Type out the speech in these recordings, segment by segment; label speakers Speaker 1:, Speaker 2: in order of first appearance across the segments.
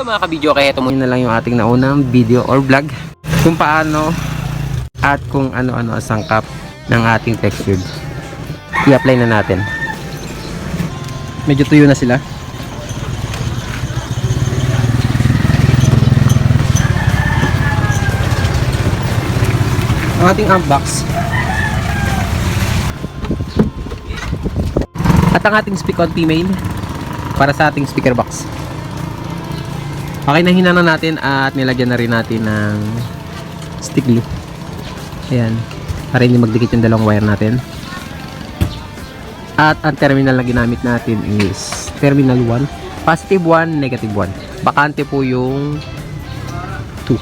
Speaker 1: mga kabidyo, kaya ito muna lang yung ating naunang video or vlog kung paano at kung ano-ano ang sangkap ng ating textured. I-apply na natin. Medyo tuyo na sila. Ang ating amp box at ang ating speak on female para sa ating speaker box. Okay, nahina na natin at nilagyan na rin natin ng stick glue. Ayan, para hindi magdikit yung dalawang wire natin. At ang terminal na ginamit natin is terminal 1, positive 1, negative 1. Bakante po yung 2.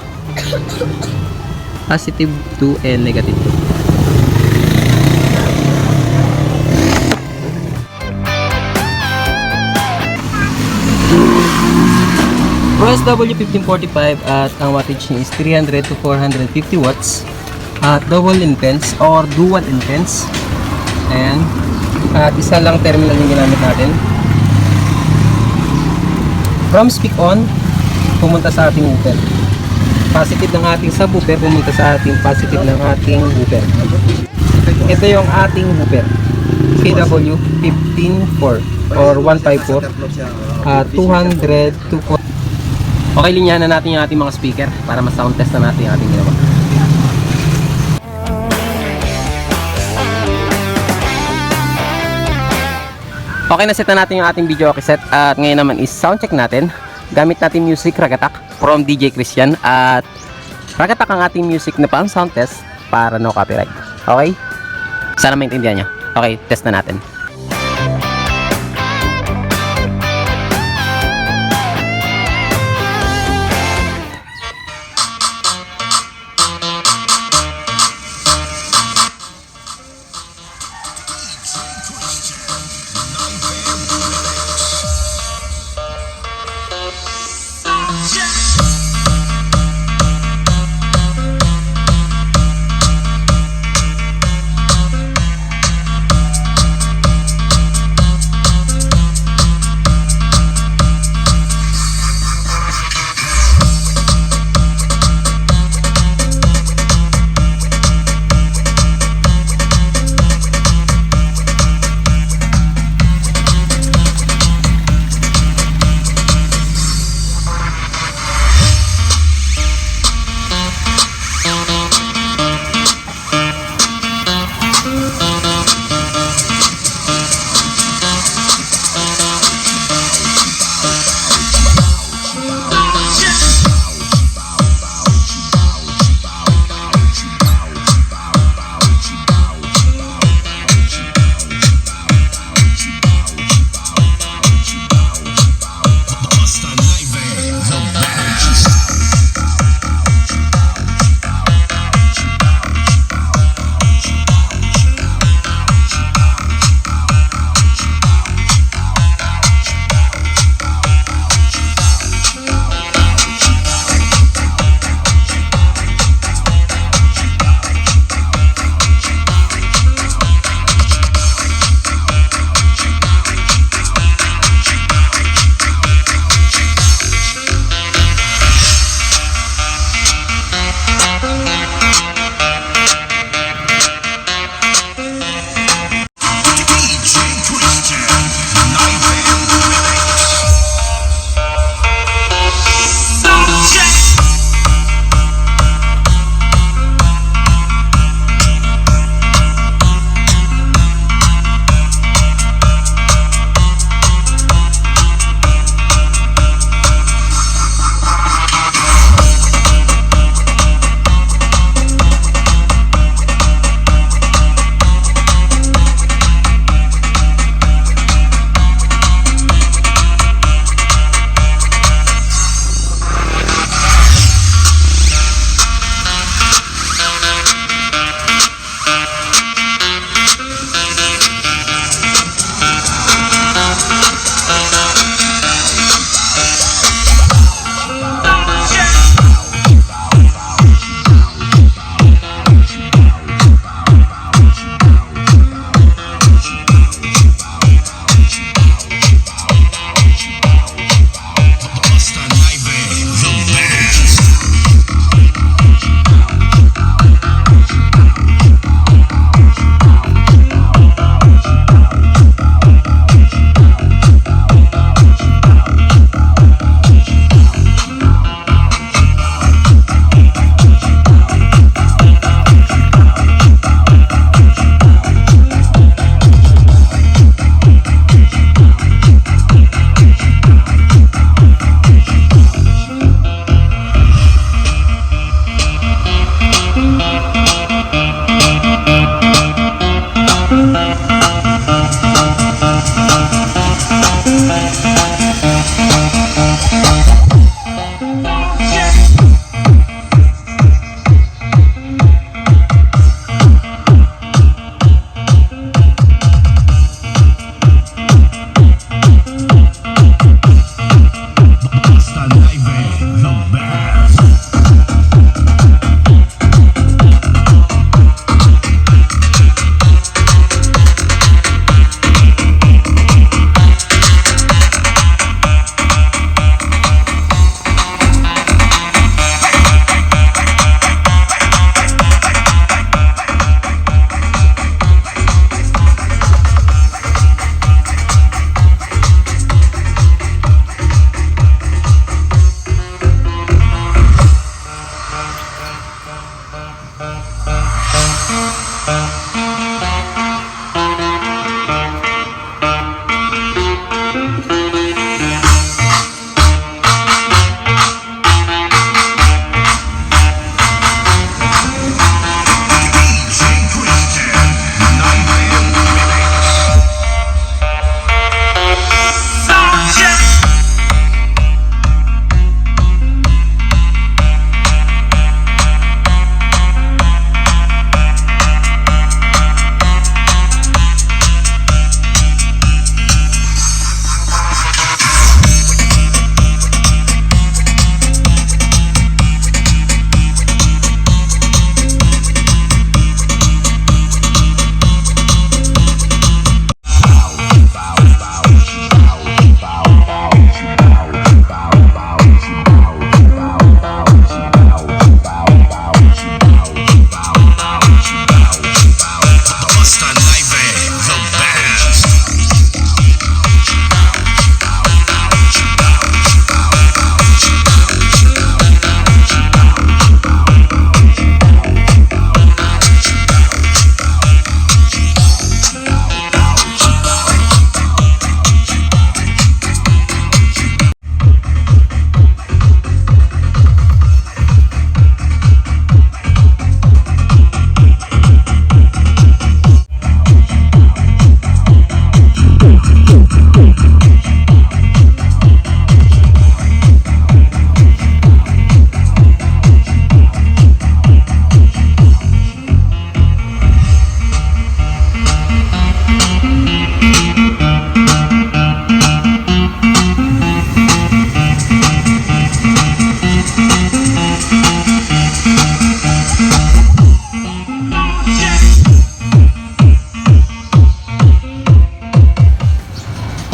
Speaker 1: Positive 2 and negative 2. SW1545 at ang wattage niya is 300 to 450 watts at double impedance or dual impedance. Ayan. At isa lang terminal yung ginamit natin. From speak on, pumunta sa ating woofer. Positive ng ating subwoofer, pumunta sa ating positive ng ating woofer. Ito yung ating woofer. KW154 or 154 200 to 4. Okay, linyahan na natin yung ating mga speaker para ma-sound test na natin yung ating ginawa. Okay, na-set na natin yung ating video cassette at ngayon naman is sound check natin. Gamit natin music Ragatak from DJ Christian at Ragatak ang ating music na pang sound test para no copyright. Okay? Sana maintindihan nyo. Okay, test na natin.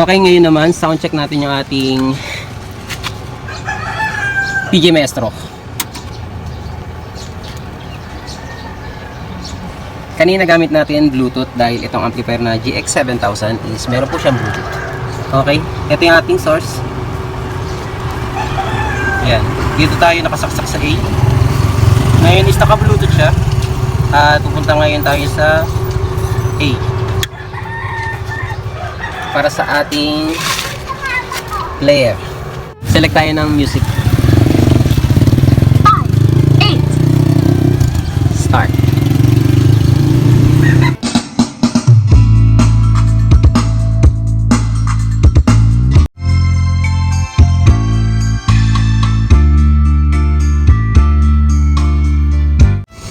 Speaker 1: Okay, ngayon naman sound check natin yung ating PJ Maestro. Kanina gamit natin Bluetooth dahil itong amplifier na GX7000 is meron po siyang Bluetooth. Okay, ito yung ating source. Ayan, dito tayo nakasaksak sa A. Ngayon is naka-Bluetooth siya. At pupunta ngayon tayo sa A para sa ating player. Select tayo ng music.
Speaker 2: 5, 8.
Speaker 1: Start.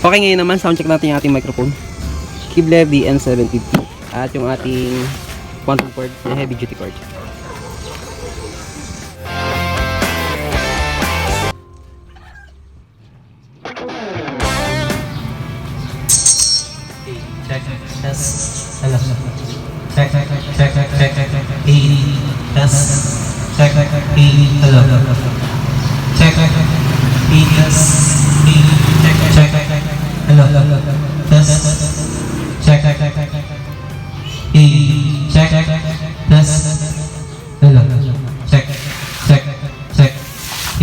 Speaker 1: Okay, ngayon naman soundcheck natin yung ating microphone. Kibler DN750 at yung ating quantum cord na heavy duty cord.
Speaker 3: Check, test, hello. Check, A, test, check, A, hello. Check, A, test, A, check, hello. Test, check, A, check, test, hello. Check,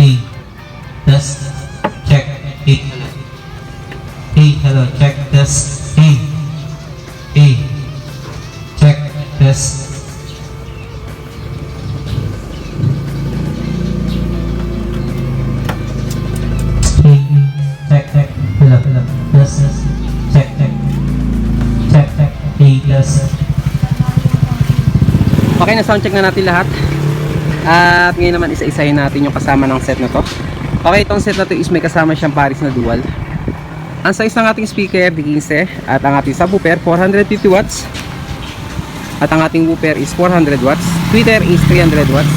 Speaker 3: A, test, check, A, hello. Check, test, A, check, test. Check, hello, test, check, A, test.
Speaker 1: Okay, na soundcheck na natin lahat. At ngayon naman isa-isahin natin yung kasama ng set na to. Okay, itong set na to is may kasama siyang pares na dual. Ang size ng ating speaker, 15, at ang ating subwoofer, 450 watts. At ang ating woofer is 400 watts. Tweeter is 300 watts.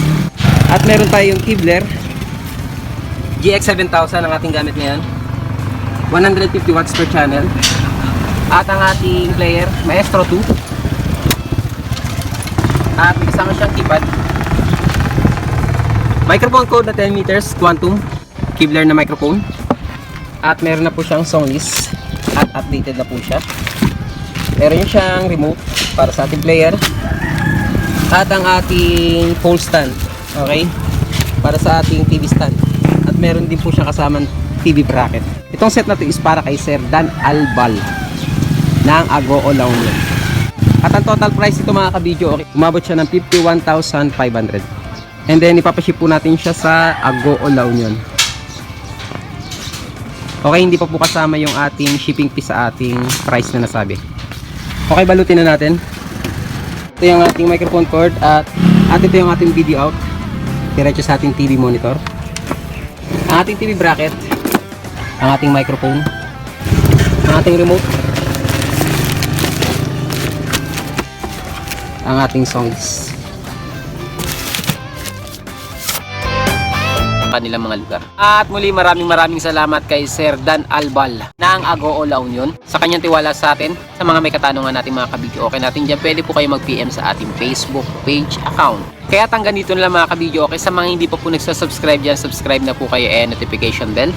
Speaker 1: At meron tayong Kibler GX7000 ang ating gamit ngayon. 150 watts per channel. At ang ating player, Maestro 2. At may kasama siyang keypad. Microphone code na 10 meters, quantum. Kibler na microphone. At meron na po siyang song list. At updated na po siya. Meron siyang remote para sa ating player. At ang ating pole stand. Okay? Para sa ating TV stand. At meron din po siyang kasamang TV bracket. Itong set na to is para kay Sir Dan Albal ng Agoo La Union. At ang total price ito mga kabidyo, okay, umabot siya ng 51,500. And then ipapaship po natin siya sa Agoo La Union. Okay, hindi pa po kasama yung ating shipping fee sa ating price na nasabi. Okay, balutin na natin. Ito yung ating microphone cord at ito yung ating video out. Diretso sa ating TV monitor. Ang ating TV bracket, ang ating microphone, ang ating remote, ang ating songs, kanilang mga lugar. At muli maraming salamat kay Sir Dan Albal ng Agoo La Union sa kanyang tiwala sa atin. Sa mga may katanungan natin mga kabidyo, okay natin dyan, pwede po kayo mag-PM sa ating Facebook page account. Kaya hanggang dito na lang mga kabidyo, okay, sa mga hindi pa po nagsasubscribe dyan, subscribe na po kayo and notification bell.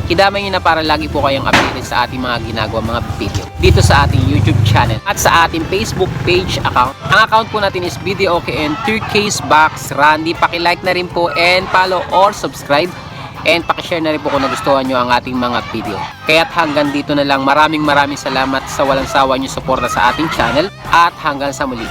Speaker 1: Idamay nyo na para lagi po kayong updated sa ating mga ginagawa mga video dito sa ating YouTube channel at sa ating Facebook page account. Ang account po natin is BDOKN Turquoise Box Randy. Paki-like na rin po and follow or subscribe and paki-share na rin po kung nagustuhan nyo ang ating mga video. Kaya't hanggang dito na lang, maraming salamat sa walang sawa nyo suporta sa ating channel at hanggang sa muli.